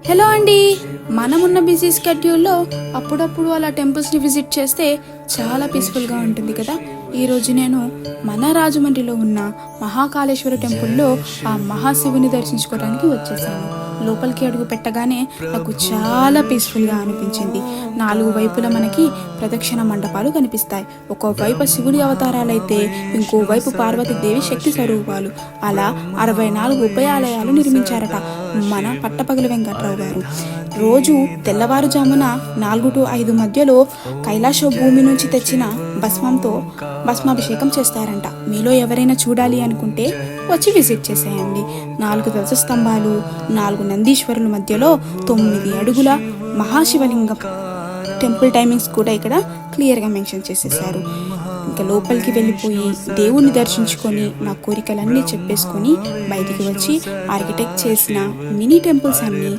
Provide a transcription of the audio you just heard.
Hello అండి. మనమున్న busy స్కెడ్యూల్లో అప్పుడప్పుడు అలా టెంపుల్స్ని విజిట్ చేస్తే చాలా పీస్ఫుల్గా ఉంటుంది కదా. ఈరోజు నేను మన రాజమండ్రిలో ఉన్న మహాకాళేశ్వర టెంపుల్లో ఆ మహాశివుని దర్శించుకోవడానికి వచ్చేసాను. లోపలికి అడుగు పెట్టగానే నాకు చాలా పీస్ఫుల్గా అనిపించింది. 4 వైపులా మనకి ప్రదక్షిణ మండపాలు కనిపిస్తాయి. ఒకవైపు శివుడి అవతారాలైతే ఇంకోవైపు పార్వతీదేవి శక్తి స్వరూపాలు. అలా 64 ఉపాయాలయాలు నిర్మించారట మన పట్టపగల వెంకట్రావు గారు. రోజు తెల్లవారుజామున 4 to 5 మధ్యలో కైలాస భూమి నుంచి తెచ్చిన భస్మంతో భస్మాభిషేకం చేస్తారంట. మీలో ఎవరైనా చూడాలి అనుకుంటే వచ్చి విజిట్ చేసేయండి. 4 ధ్వజస్తంభాలు, 4 నందీశ్వరుల మధ్యలో 9 అడుగుల మహాశివలింగం. టెంపుల్ టైమింగ్స్ కూడా ఇక్కడ క్లియర్గా మెన్షన్ చేసేసారు. ఇంకా లోపలికి వెళ్ళిపోయి దేవుణ్ణి దర్శించుకొని నా కోరికలన్నీ చెప్పేసుకొని బయటికి వచ్చి ఆర్కిటెక్ట్ చేసిన మినీ టెంపుల్స్ అన్నీ